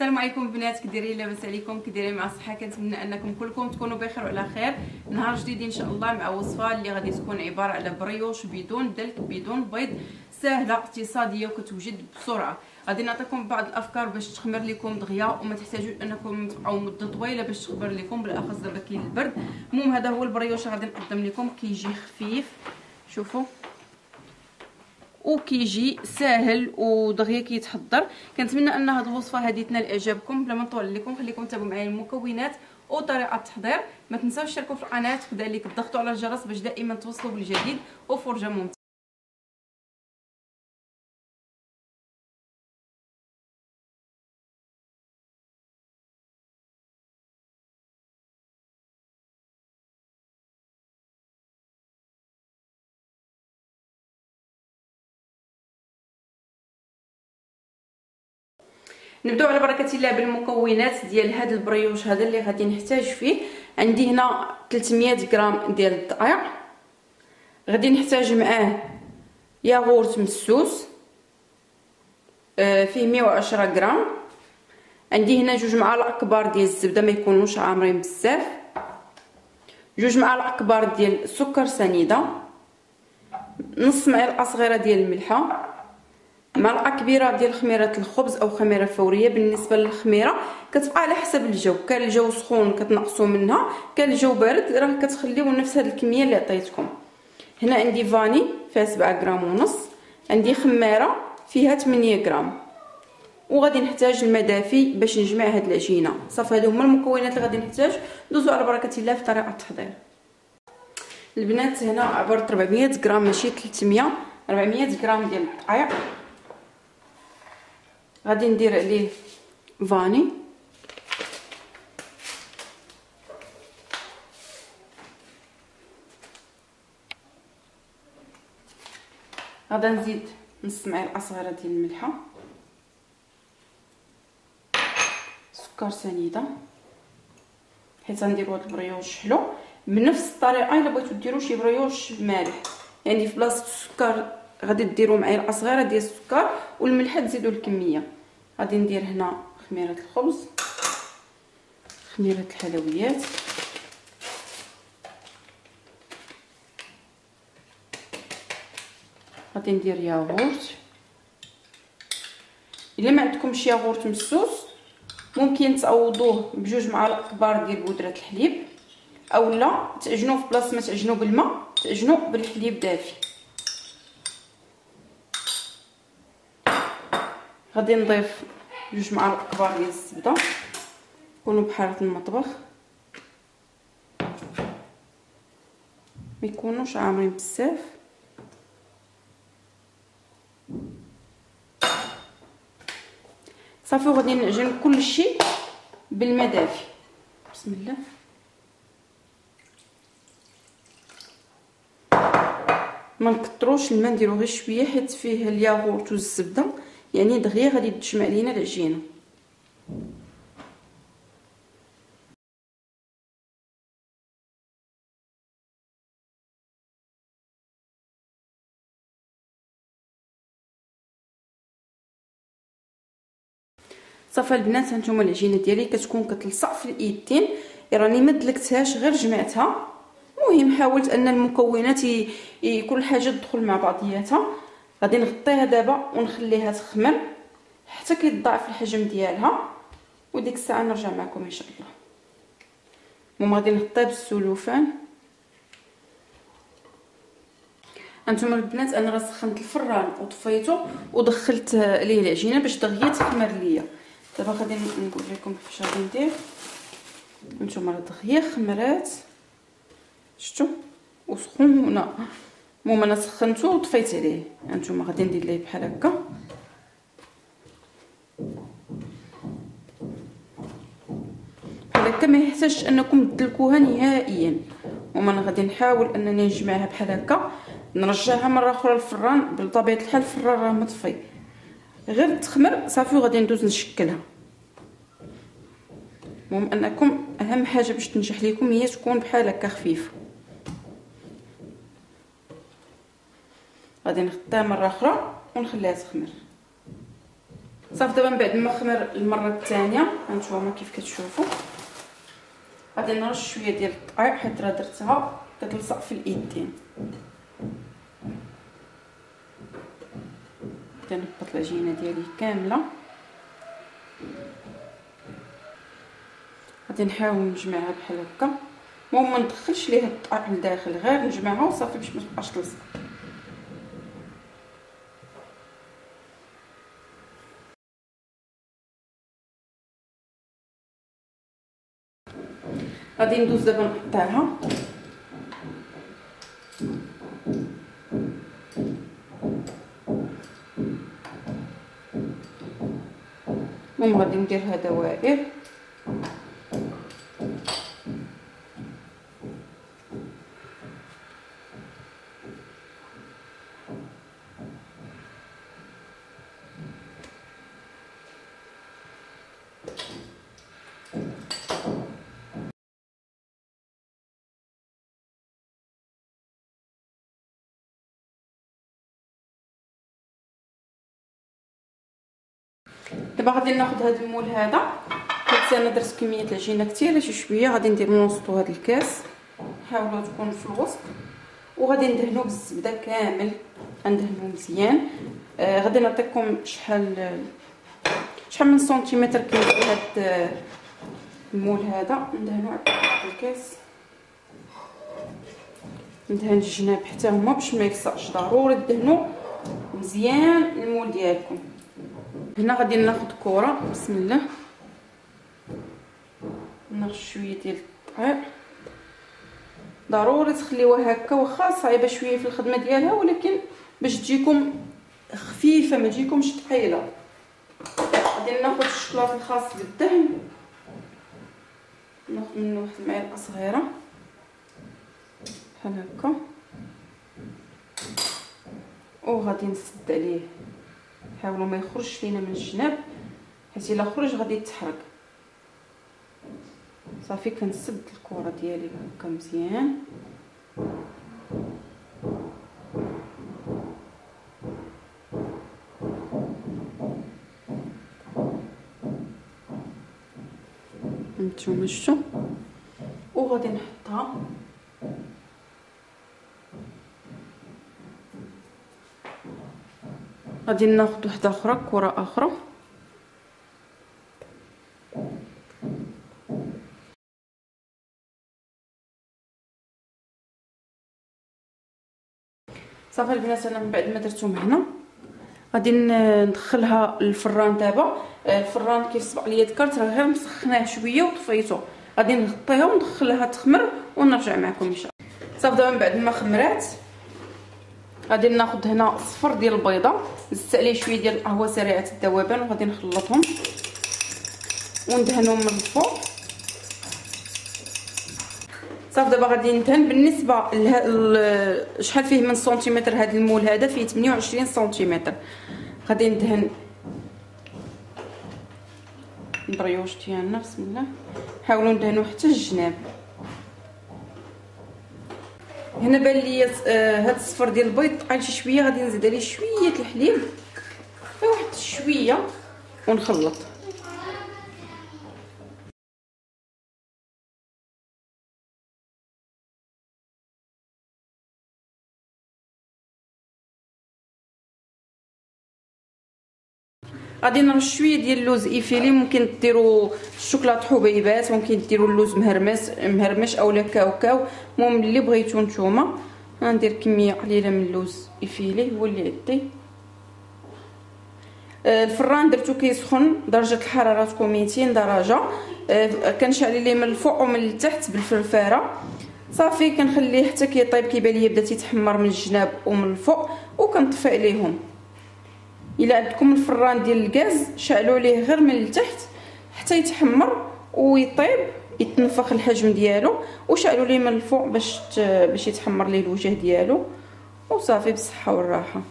السلام عليكم البنات، كي دايرين؟ لاباس عليكم؟ كي دايرين مع الصحه؟ كنتمنى انكم كلكم تكونوا بخير وعلى خير. نهار جديد ان شاء الله مع وصفه اللي غادي تكون عباره على بريوش بدون دلك بدون بيض، سهله اقتصاديه وكتوجد بسرعه. غادي نعطيكم بعض الافكار باش تخمر لكم دغيا وما تحتاجوش انكم تبقاو مده طويله باش تخمر لكم، بالاخص دابا كاين البرد. المهم هذا هو البريوش غادي نقدم لكم، كيجي خفيف شوفوا وكيجي ساهل ودغيا كيتحضر. كنتمنى ان هذه الوصفه هذه تنال اعجابكم. بلا ما نطول عليكم خليكم تابعوا معايا المكونات وطريقه التحضير. ما تنساوش تشتركوا في القناه وكذلك تضغطوا على الجرس باش دائما توصلوا بالجديد وفرجه ممتعه. نبداو على بركه الله بالمكونات ديال هذا البريوش هذا اللي غادي نحتاج فيه. عندي هنا 300 غرام ديال الدقيق، غادي نحتاج معاه ياغورت مسوس فيه 110 غرام. عندي هنا 2 معالق كبار ديال الزبده ما يكونوش عامرين بزاف، 2 معالق كبار ديال السكر سنيده، نص معلقه صغيره ديال الملحه، معلقه كبيره ديال خميره الخبز او خميره فوريه. بالنسبه للخميره كتبقى على حسب الجو، كان الجو سخون كتنقصوا منها، كان الجو بارد راه كتخليو نفس هذه الكميه اللي عطيتكم. هنا عندي فاني فيها 7 غرام ونص، عندي خماره فيها 8 غرام، وغادي نحتاج الماء دافي باش نجمع هاد العجينه. صافي هادو هما المكونات اللي غادي نحتاج. ندوزو على بركه الله في طريقه التحضير. البنات هنا عبرت 400 غرام ماشي 300، 400 غرام ديال الدقيق. غادي ندير عليه فاني، غادا نزيد نص معلقه صغيره ديال الملحه، سكر سنيده حيت غنديروا هاد البريوش حلو. بنفس الطريقه الا بغيتو ديروا شي بريوش مالح، يعني في بلاصه السكر غادي ديروا معلقه صغيره ديال السكر والملح تزيدوا الكميه. غادي ندير هنا خميره الخبز، خميره الحلويات، غادي ندير ياغورت. الا ما عندكمش ياغورت مسوس ممكن تعوضوه ب2 معالق كبار ديال بودره الحليب، اولا تعجنوه في بلاصه ما تعجنوه بالماء تعجنوه بالحليب دافي. غادي نضيف 2 معالق كبار ديال الزبده، يكونوا بحال المطبخ ما يكونوش عامرين بزاف. صافي وغادي نعجن كلشي بالماء دافي. بسم الله. ما نكثروش الماء، نديرو غير شويه حيت فيه الياغورت والزبده، يعني دغيا غادي تجمع لينا العجينه. صافي البنات هانتوما العجينه ديالي كتكون كتلصق في الايدين، راني ما دلكتهاش غير جمعتها. المهم حاولت ان المكونات كل حاجه تدخل مع بعضياتها. غادي نغطيها دابا ونخليها تخمر حتى كيتضاعف الحجم ديالها، وديك الساعه نرجع معكم ان شاء الله. المهم غادي نغطيها بالسلوفان. هانتوما البنات انا راه سخنت الفران وطفيته ودخلت ليه العجينه باش دغيا تخمر ليا. دابا غادي نقول لكم كيفاش غادي ندير. هانتوما راه دغيا خمرات، شفتوا وسخونه. المهم انا سخنته وطفيت عليه. هانتوما غادي ندير ليه بحال هكا، بحال هكا ما يحتاجش انكم تدلكوها نهائيا. المهم انا غادي نحاول انني نجمعها بحال هكا، نرجعها مره اخرى للفران. بطبيعه الحال الفران راه مطفي، غير تخمر صافي وغادي ندوز نشكلها. المهم انكم اهم حاجه باش تنجح لكم هي تكون بحال هكا خفيفه. غادي نغطيها مره اخرى ونخليها تخمر. صافي دابا من بعد ما خمر المره الثانيه هانتوما كيف كتشوفوا غادي نرش شويه ديال الدقيق حيت راه درتها كتلصق في اليدين. كنهبط العجينه ديالي كامله. غادي نحاول نجمعها بحال هكا، المهم ما ندخلش ليها الدقيق لداخل، غير نجمعها وصافي باش ما تبقاش تلصق. غادي ندوز دابا نقطعها. المهم غادي نديرها دوائر. دابا غادي ناخذ هذا المول هذا، حيت انا درت كميه العجينه كثيره شي شويه، غادي ندير من وسطو هذا الكاس، حاولوا تكون في الوسط، وغادي ندهنو بالزبده كامل، غندهنو مزيان. غادي نعطيكم شحال من سنتيمتر كاين في هذا المول هذا. ندهنو على الكاس، ندهن الجناب حتى هما باش ما يلصقش، ضروري دهنو مزيان المول ديالكم. هنا غادي ناخذ كره، بسم الله، نرش شويه ديال الدقيق. ضروري تخليوها هكا، واخا صعيبه شويه في الخدمه ديالها، ولكن باش تجيكم خفيفه ما تجيكمش ثقيله. غادي ناخذ الشكلاط الخاص بالدهن، ناخذ منه واحد المعلقه صغيره بحال هكا، وغادي نسد عليه، حاولوا ما يخرجش لينا من الجناب، حيت الا خرج غادي يتحرق. صافي كنسد الكره ديالي هكا مزيان. هانتوما شفتوا، وغادي نحطها غادي ناخذ وحده اخرى، كره اخرى، صافي البنات. انا من بعد ما درتهم هنا غادي ندخلها للفران. دابا الفران كيف سبق ليا ذكرت راه غير مسخناه شويه وطفيته، غادي نغطيها وندخلها تخمر ونرجع معكم ان شاء الله. صافي دابا من بعد ما خمرات غادي ناخذ هنا صفر ديال البيضه، زدت عليه شويه ديال القهوه سريعه الذوبان، وغادي نخلطهم وندهنهم من الفوق. صافي دابا غادي ندهن. بالنسبه شحال فيه من سنتيمتر هذا المول هذا، فيه 28 سنتيمتر. غادي ندهن البريوش ديالنا، بسم الله، حاولوا ندهنوا حتى الجناب. هنا بان لي هاد الصفر ديال البيض ثقيل شي شويه، غادي نزيد عليه شويه الحليب، واحد شويه، ونخلط. غادي نرش شويه ديال اللوز ايفيلي، ممكن ديروا الشوكولاط حبيبات، ممكن ديروا اللوز مهرمش اولا كاوكاو، المهم اللي بغيتو نتوما. غندير كميه قليله من اللوز ايفيلي هو اللي عندي. الفران درتو كيسخن، درجه الحراره تكون 200 درجه، كنشعل ليه من الفوق ومن التحت بالفرفاره. صافي كنخليه حتى كيطيب، كيبان ليا بدا تيتحمر من الجناب ومن الفوق، وكنطفي عليهم. الا عندكم الفران ديال الغاز شعلوا ليه غير من التحت حتى يتحمر ويطيب، يتنفخ الحجم ديالو، وشعلوا ليه من الفوق باش يتحمر ليه الوجه ديالو، وصافي بالصحه والراحه.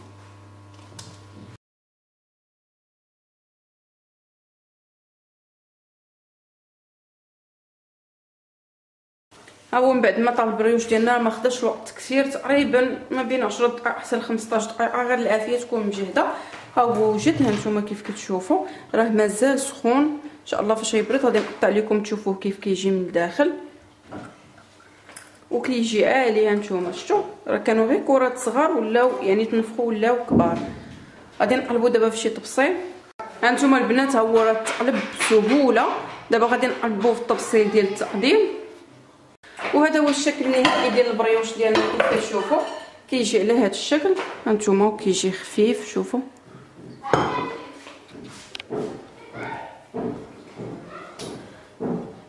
ها هو من بعد ما طاب البريوش ديالنا، ما خداش وقت كثير، تقريبا ما بين 10 دقائق حتى ل 15 دقيقه، غير العافيه تكون مجهده. ها هو وجد. هانتوما كيف كتشوفوا راه مازال سخون. ان شاء الله فاش يبرد غادي نقطع لكم تشوفوه كيف كيجي من الداخل وكيجي عالي. هانتوما شفتوا راه كانوا غير كرات صغار ولاو يعني تنفخوا ولاو كبار. غادي نقلبوا دابا في شي طبسيل. هانتوما البنات ها هو راه تقلب بسهوله. دابا غادي نقلبوه في الطبسيل ديال التقديم. وهذا هو الشكل النهائي ديال البريوش ديالنا كيف كتشوفوا كيجي على هذا الشكل. هانتوما كيجي خفيف. شوفوا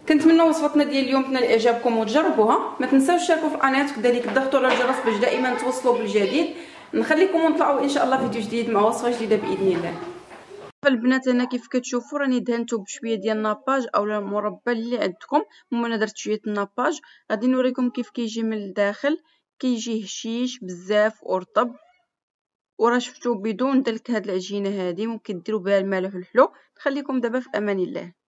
كنتمنى وصفتنا ديال اليوم تنال اعجابكم وتجربوها. ما تنساوش تشاركوا في القناه وكذلك تضغطوا على الجرس باش دائما توصلوا بالجديد. نخليكم ونطلعوا ان شاء الله فيديو جديد مع وصفه جديده باذن الله. البنات هنا كيف كتشوفوا راني دهنتو بشويه ديال الناباج اولا المربى اللي عندكم. انا درت شويه الناباج. غادي نوريكم كيف كيجي من الداخل. كيجي هشيش بزاف ورطب وراه شفتوا بدون دلك. هاد العجينه هذه ممكن ديروا بها الملح والحلو. نخليكم دابا في امان الله.